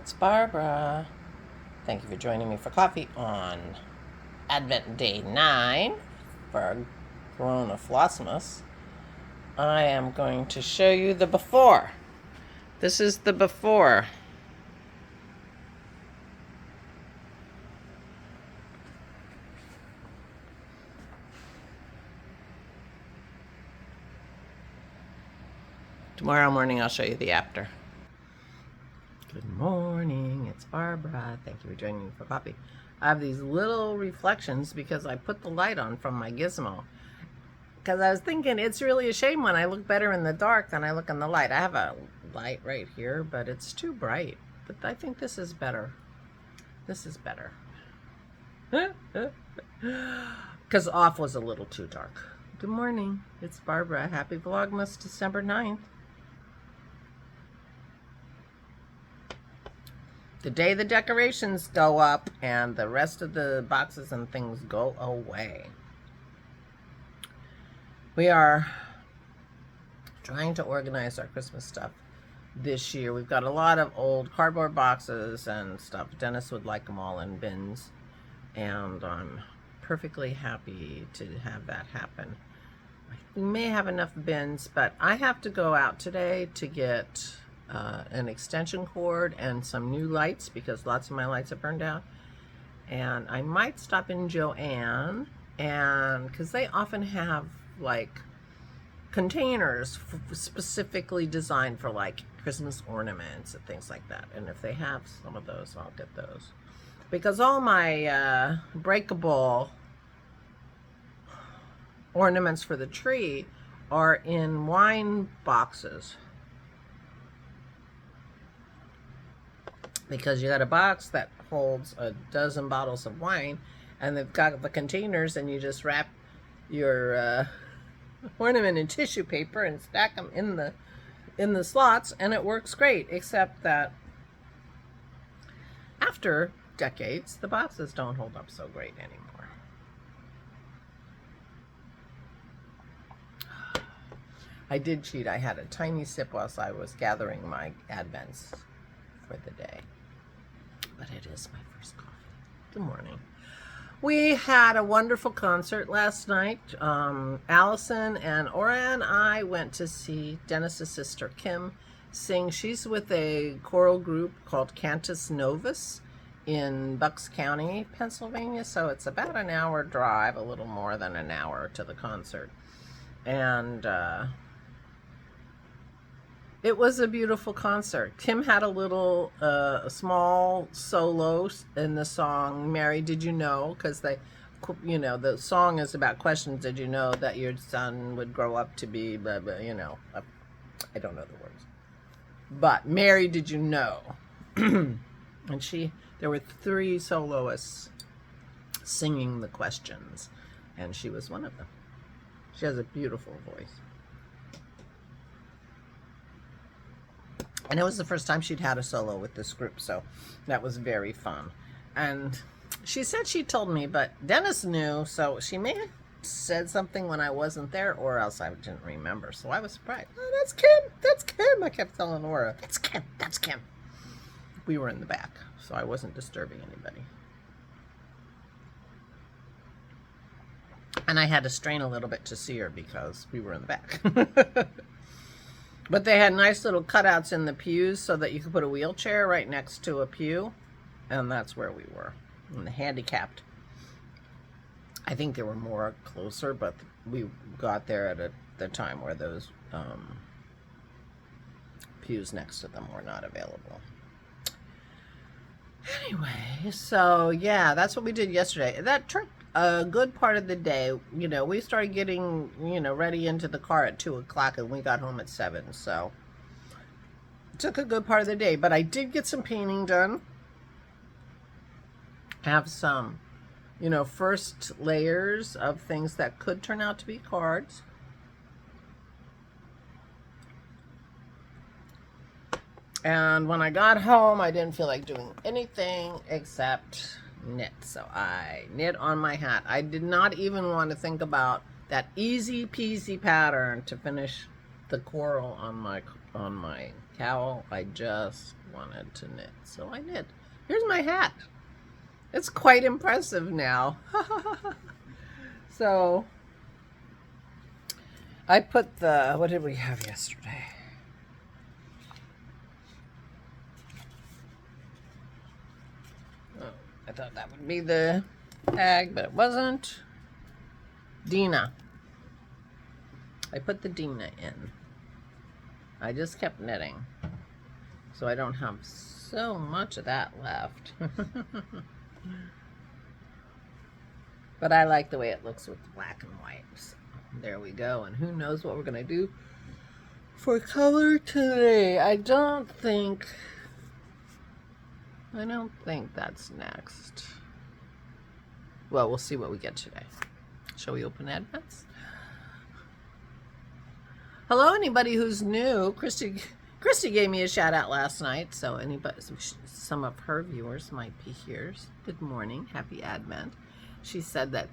It's Barbara. Thank you for joining me for coffee on Advent Day 9 for CoronaVlogmas. I am going to show you the before. This is the before. Tomorrow morning I'll show you the after. Good morning, it's Barbara. Thank you for joining me for coffee. I have these little reflections because I put the light on from my gizmo. Because I was thinking it's really a shame when I look better in the dark than I look in the light. I have a light right here, but it's too bright. But I think this is better. This is better. Because off was a little too dark. Good morning, it's Barbara. Happy Vlogmas, December 9th. The day the decorations go up and the rest of the boxes and things go away. We are trying to organize our Christmas stuff this year. We've got a lot of old cardboard boxes and stuff. Dennis would like them all in bins, and I'm perfectly happy to have that happen. We may have enough bins, but I have to go out today to get an extension cord and some new lights because lots of my lights have burned out. And I might stop in Joann, and because they often have like containers specifically designed for like Christmas ornaments and things like that. And if they have some of those, I'll get those. Because all my breakable ornaments for the tree are in wine boxes. Because you got a box that holds a dozen bottles of wine, and they've got the containers, and you just wrap your ornament in tissue paper and stack them in the slots, and it works great. Except that after decades, the boxes don't hold up so great anymore. I did cheat. I had a tiny sip whilst I was gathering my Advents for the day. But it is my first coffee. Good morning. We had a wonderful concert last night. Allison and Ora and I went to see Dennis's sister Kim sing. She's with a choral group called Cantus Novus in Bucks County, Pennsylvania. So it's about an hour drive, a little more than an hour to the concert. And it was a beautiful concert. Kim had a little, small solo in the song, Mary, Did You Know? Because the song is about questions. Did you know that your son would grow up to be, blah, blah, I don't know the words. But Mary, did you know? And there were 3 soloists singing the questions, and she was one of them. She has a beautiful voice. And it was the first time she'd had a solo with this group, so that was very fun. And she said she told me, but Dennis knew, so she may have said something when I wasn't there, or else I didn't remember. So I was surprised. Oh, that's Kim! That's Kim! I kept telling Laura, that's Kim! That's Kim! We were in the back, so I wasn't disturbing anybody. And I had to strain a little bit to see her because we were in the back. But they had nice little cutouts in the pews so that you could put a wheelchair right next to a pew. And that's where we were, in the handicapped. I think there were more closer, but we got there at the time where those pews next to them were not available. Anyway, so yeah, that's what we did yesterday. That took a good part of the day. We started getting, ready into the car at 2 o'clock, and we got home at 7. So it took a good part of the day, but I did get some painting done. Have some, first layers of things that could turn out to be cards. And when I got home, I didn't feel like doing anything except knit. So I knit on my hat. I did not even want to think about that easy peasy pattern to finish the coral on my cowl. I just wanted to knit, so I knit. Here's my hat. It's quite impressive now. So I put the, what did we have yesterday? Oh, I thought that would be the tag, but it wasn't. Dina. I put the Dina in. I just kept knitting, so I don't have so much of that left. But I like the way it looks with black and white. So there we go. And who knows what we're going to do for color today. I don't think that's next. Well, we'll see what we get today. Shall we open advents? Hello, anybody who's new. Christy gave me a shout out last night, so anybody, some of her viewers might be here. Good morning, happy Advent. She said that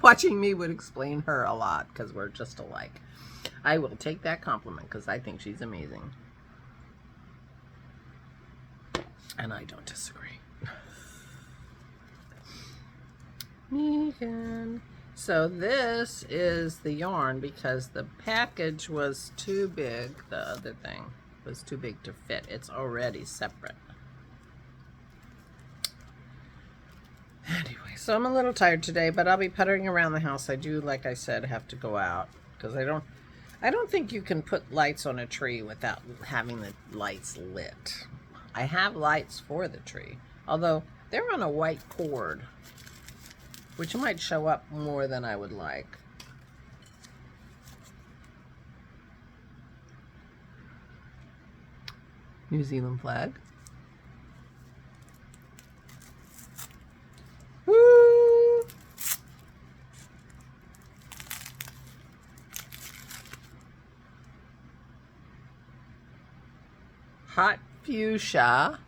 watching me would explain her a lot because we're just alike. I will take that compliment because I think she's amazing, and I don't disagree. Megan. So this is the yarn because the package was too big. The other thing was too big to fit. It's already separate. Anyway, so I'm a little tired today, but I'll be puttering around the house. I do, like I said, have to go out because I don't think you can put lights on a tree without having the lights lit. I have lights for the tree, although they're on a white cord, which might show up more than I would like. New Zealand flag. Woo! Hot fuchsia,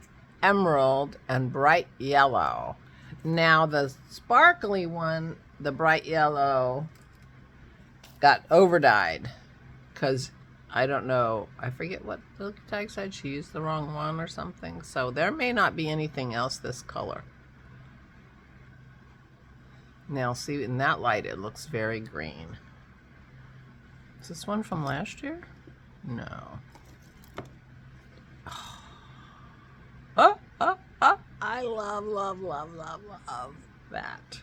emerald, and bright yellow. Now the sparkly one, the bright yellow, got overdyed because I don't know, I forget what the tag said. She used the wrong one or something. So there may not be anything else this color. Now see, in that light it looks very green. Is this one from last year? No. I love that.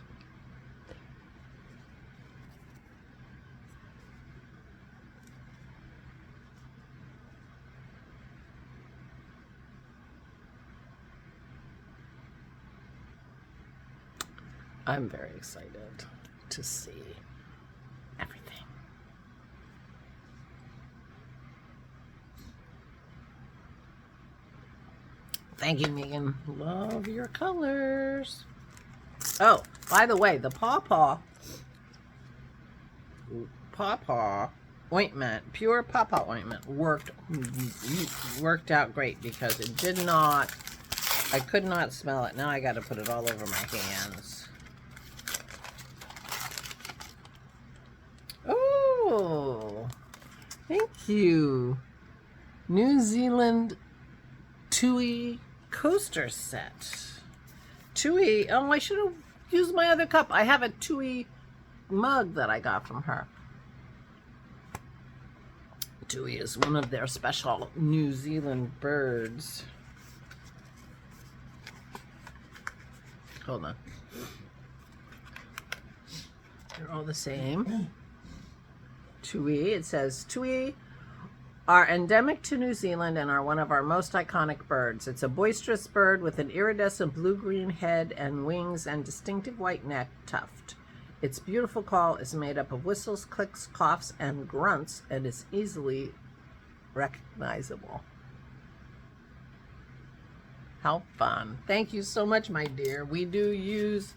I'm very excited to see everything. Thank you, Megan. Love your colors. Oh, by the way, the pawpaw ointment, pure pawpaw ointment, worked out great because it did not, I could not smell it. Now I got to put it all over my hands. Oh, thank you. New Zealand Tui coaster set. Tui, oh, I should have used my other cup. I have a Tui mug that I got from her. Tui is one of their special New Zealand birds. Hold on. They're all the same. Tui, it says Tui are endemic to New Zealand and are one of our most iconic birds. It's a boisterous bird with an iridescent blue-green head and wings and distinctive white neck tuft. Its beautiful call is made up of whistles, clicks, coughs, and grunts and is easily recognizable. How fun. Thank you so much, my dear. We do use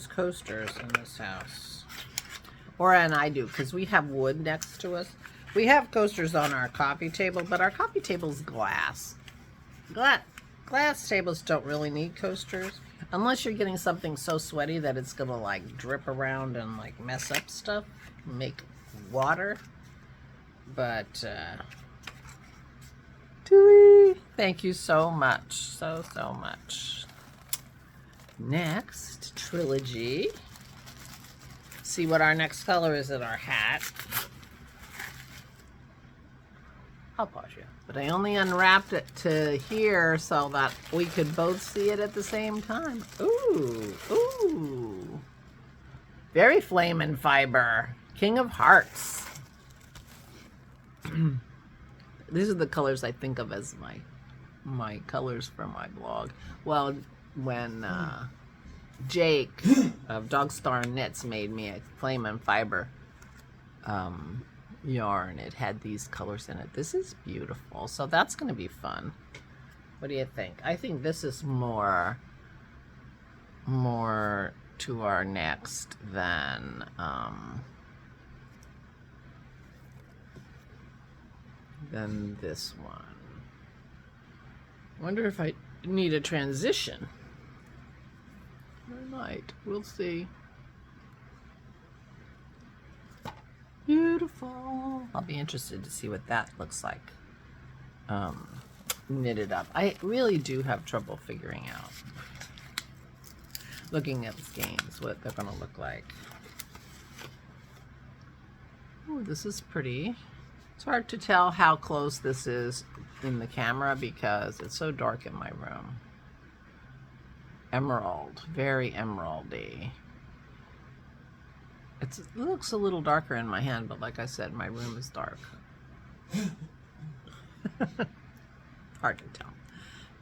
coasters in this house. And I do, because we have wood next to us. We have coasters on our coffee table, but our coffee table is glass. Glass tables don't really need coasters, unless you're getting something so sweaty that it's gonna like drip around and like mess up stuff, make water. But, Dewey, thank you so much. So much. Next, Trilogy. See what our next color is in our hat. I'll pause you. But I only unwrapped it to here so that we could both see it at the same time. Ooh, ooh. Very flame and fiber. King of Hearts. These are the colors I think of as my colors for my blog. Well, when Jake of Dog Star Knits made me a flame and fiber yarn, it had these colors in it. This is beautiful. So that's going to be fun. What do you think? I think this is more to our next than this one. Wonder if I need a transition. I might. We'll see. Beautiful. I'll be interested to see what that looks like knitted up. I really do have trouble figuring out, looking at the skeins, what they're going to look like. Oh, this is pretty. It's hard to tell how close this is in the camera because it's so dark in my room. Emerald, very emeraldy. It looks a little darker in my hand, but like I said, my room is dark. Hard to tell.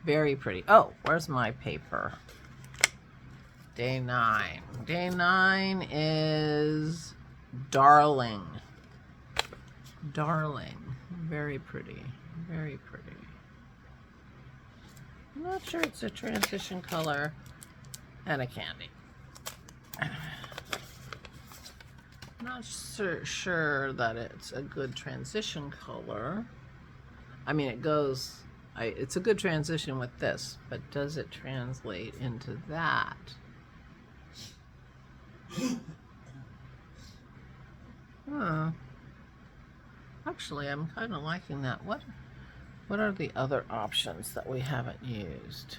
Very pretty. Oh, where's my paper? Day 9. Day 9 is Darling. Darling. Very pretty. Very pretty. I'm not sure it's a transition color and a candy. I'm not sure that it's a good transition color. I mean, it goes, it's a good transition with this, but does it translate into that? Huh. Actually, I'm kind of liking that. What are the other options that we haven't used?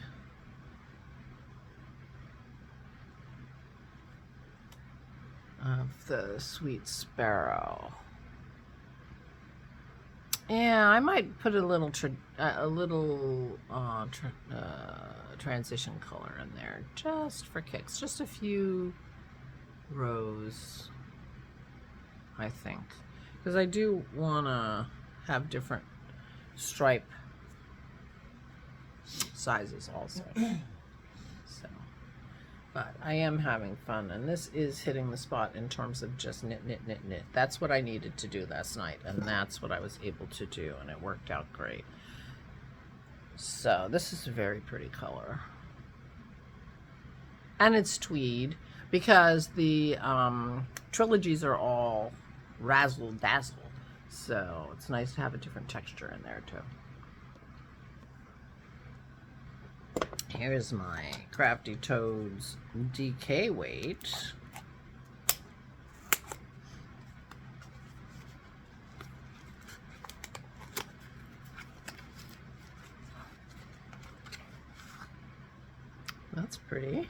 Of the Sweet Sparrow. Yeah, I might put a little transition color in there just for kicks, just a few rows, I think, because I do want to have different stripe sizes also. So, but I am having fun, and this is hitting the spot in terms of just knit. That's what I needed to do last night, and that's what I was able to do, and it worked out great. So this is a very pretty color, and it's tweed because the trilogies are all razzle dazzle, so it's nice to have a different texture in there too. Here's my Crafty Toads DK weight. That's pretty.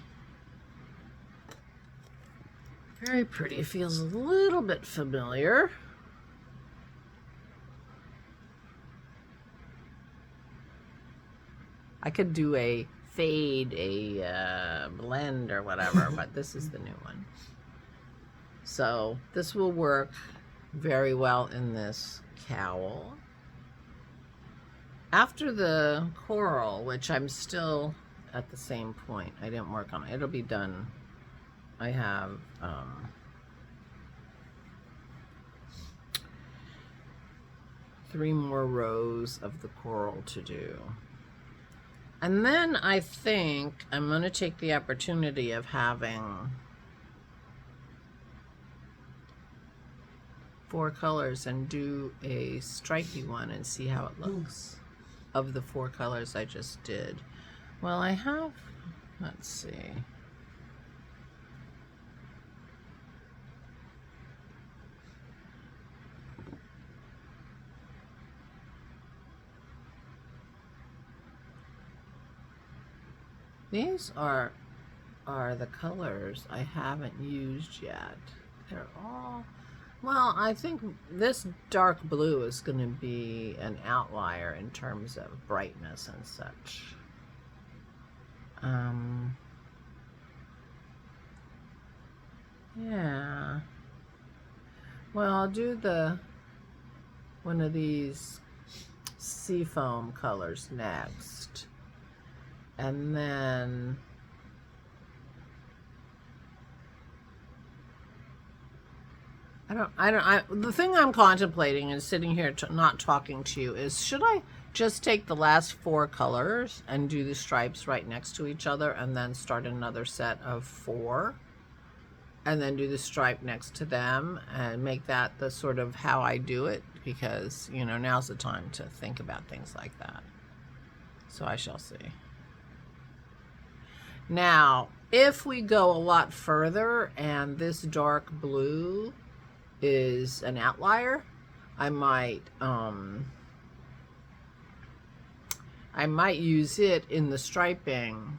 Very pretty. It feels a little bit familiar. I could do a fade, a blend or whatever, but this is the new one. So this will work very well in this cowl. After the coral, which I'm still at the same point, I didn't work on it. It'll be done. I have 3 more rows of the coral to do. And then I think I'm going to take the opportunity of having 4 colors and do a stripy one and see how it looks of the 4 colors I just did. Well, I have, let's see. These are the colors I haven't used yet. They're all, well, I think this dark blue is going to be an outlier in terms of brightness and such. Yeah. Well, I'll do one of these seafoam colors next. And then the thing I'm contemplating and sitting here not talking to you is, should I just take the last 4 colors and do the stripes right next to each other and then start another set of 4 and then do the stripe next to them and make that the sort of how I do it? Because, you know, now's the time to think about things like that. So I shall see. Now, if we go a lot further and this dark blue is an outlier, I might use it in the striping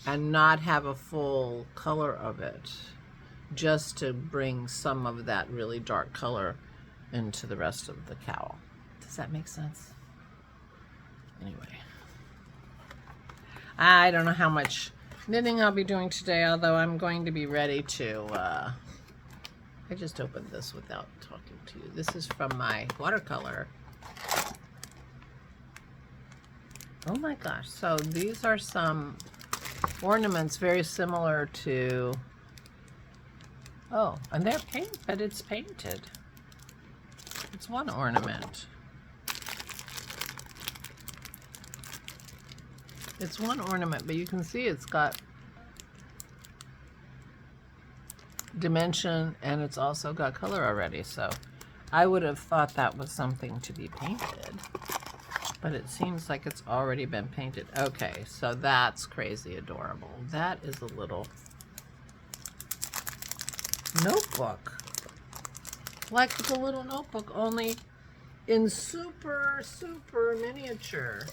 and not have a full color of it, just to bring some of that really dark color into the rest of the cowl. Does that make sense? Anyway, I don't know how much knitting I'll be doing today, although I'm going to be ready to, I just opened this without talking to you. This is from my watercolor. Oh my gosh. So these are some ornaments very similar to, oh, and they're painted, but it's painted. It's one ornament. It's one ornament, but you can see it's got dimension and it's also got color already. So I would have thought that was something to be painted, but it seems like it's already been painted. Okay, so that's crazy adorable. That is a little notebook, like the little notebook, only in super, super miniature.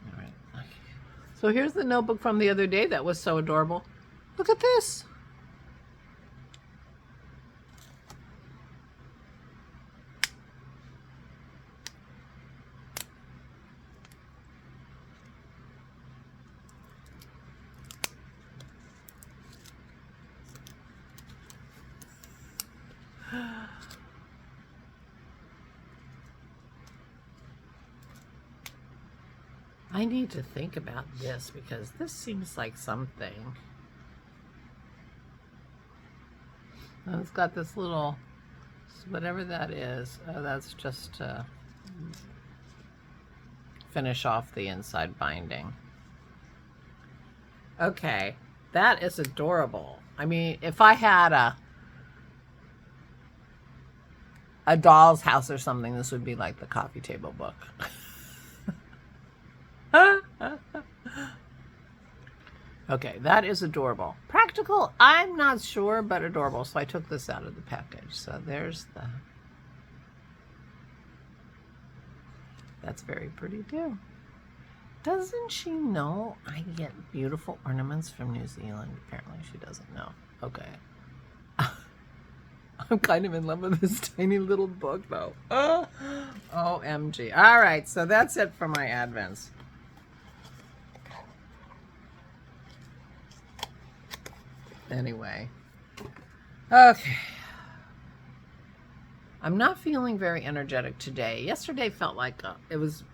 All right. So here's the notebook from the other day that was so adorable. Look at this. I need to think about this because this seems like something. Oh, it's got this little, whatever that is. Oh, that's just to finish off the inside binding. Okay, that is adorable. I mean, if I had a doll's house or something, this would be like the coffee table book. Okay, that is adorable. Practical, I'm not sure, but adorable. So I took this out of the package. So there's the... That's very pretty too. Doesn't she know I get beautiful ornaments from New Zealand? Apparently she doesn't know. Okay. I'm kind of in love with this tiny little book though. Oh, OMG. All right, so that's it for my Advents. Anyway, okay. I'm not feeling very energetic today. Yesterday felt like it was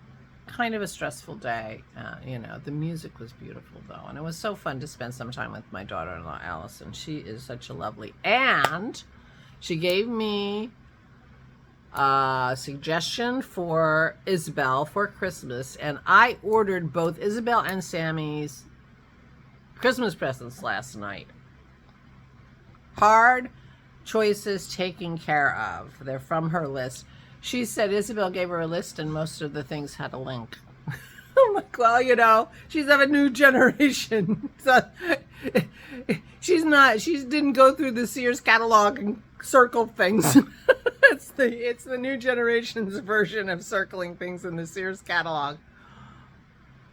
kind of a stressful day. You know, the music was beautiful though, and it was so fun to spend some time with my daughter-in-law, Allison. She is such a lovely, and she gave me a suggestion for Isabel for Christmas, and I ordered both Isabel and Sammy's Christmas presents last night. Hard choices taken care of. They're from her list. She said Isabel gave her a list and most of the things had a link. I'm like, well, you know, she's of a new generation. So she didn't go through the Sears catalog and circle things. It's the new generation's version of circling things in the Sears catalog.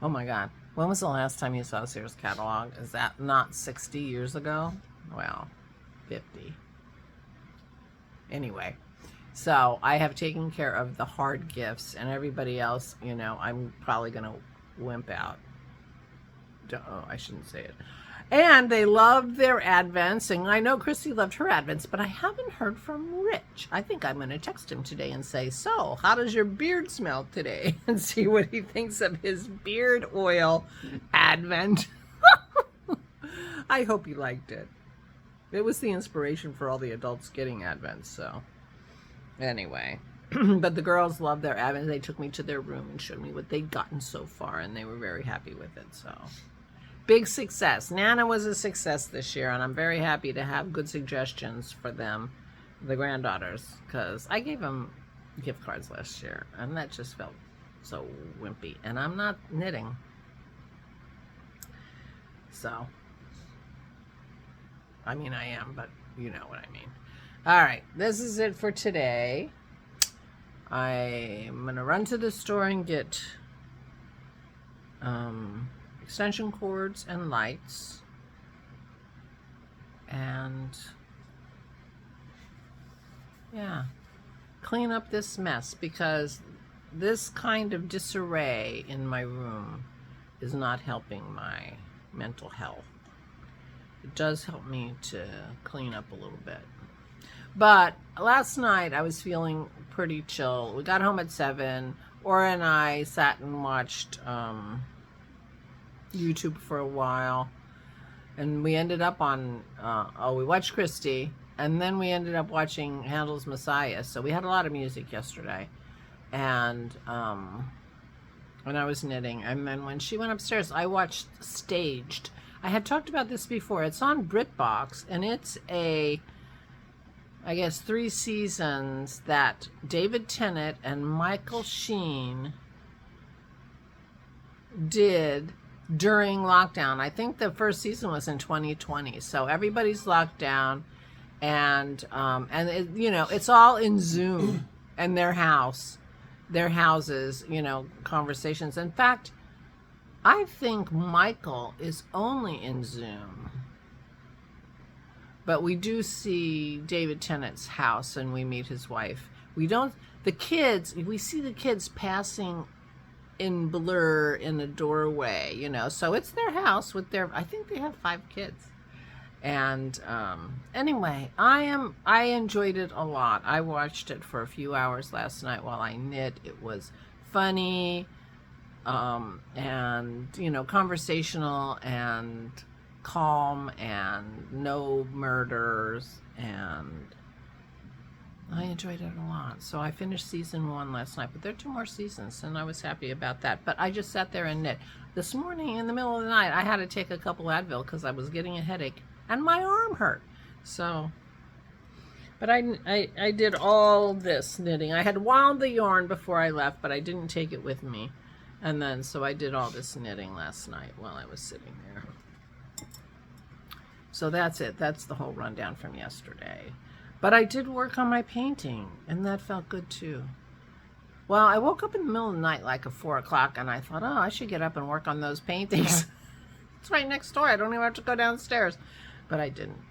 Oh my God. When was the last time you saw a Sears catalog? Is that not 60 years ago? Well, 50. Anyway, so I have taken care of the hard gifts, and everybody else, you know, I'm probably going to wimp out. Oh, I shouldn't say it. And they loved their Advents, and I know Christy loved her Advents, but I haven't heard from Rich. I think I'm going to text him today and say, so, how does your beard smell today? And see what he thinks of his beard oil Advent. I hope he liked it. It was the inspiration for all the adults getting Advents, so anyway. But the girls loved their Advents. They took me to their room and showed me what they'd gotten so far, and they were very happy with it, so... Big success. Nana was a success this year, and I'm very happy to have good suggestions for them, the granddaughters, because I gave them gift cards last year, and that just felt so wimpy. And I'm not knitting. So, I mean, I am, but you know what I mean. All right, this is it for today. I'm going to run to the store and get... extension cords and lights, and yeah, clean up this mess, because this kind of disarray in my room is not helping my mental health. It does help me to clean up a little bit. But last night I was feeling pretty chill. We got home at 7. Ora and I sat and watched YouTube for a while, and we ended up on we watched Christy, and then we ended up watching Handel's Messiah. So we had a lot of music yesterday, and when I was knitting, and then when she went upstairs, I watched Staged. I had talked about this before. It's on BritBox, and it's I guess 3 seasons that David Tennant and Michael Sheen did during lockdown. I think the first season was in 2020, so everybody's locked down, and it, you know, it's all in Zoom and their houses, you know, conversations. In fact, I think Michael is only in Zoom, but we do see David Tennant's house, and we meet his wife. We don't, the kids, we see the kids passing in blur in a doorway, you know, so it's their house with their, I think they have 5 kids. And anyway, I enjoyed it a lot. I watched it for a few hours last night while I knit. It was funny, and you know, conversational and calm, and no murders, and I enjoyed it a lot. So I finished season 1 last night, but there are 2 more seasons, and I was happy about that. But I just sat there and knit. This morning, in the middle of the night, I had to take a couple Advil because I was getting a headache, and my arm hurt. So, but I did all this knitting. I had wound the yarn before I left, but I didn't take it with me. And then, so I did all this knitting last night while I was sitting there. So that's it. That's the whole rundown from yesterday. But I did work on my painting, and that felt good too. Well, I woke up in the middle of the night, like at 4 o'clock, and I thought, oh, I should get up and work on those paintings. It's right next door. I don't even have to go downstairs. But I didn't.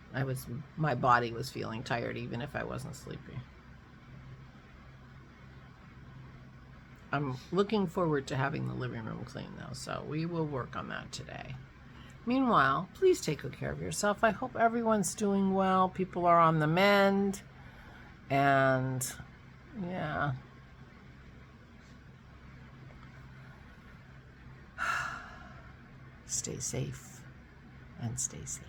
My body was feeling tired, even if I wasn't sleepy. I'm looking forward to having the living room clean, though, so we will work on that today. Meanwhile, please take good care of yourself. I hope everyone's doing well. People are on the mend. And, yeah. Stay safe and stay sane.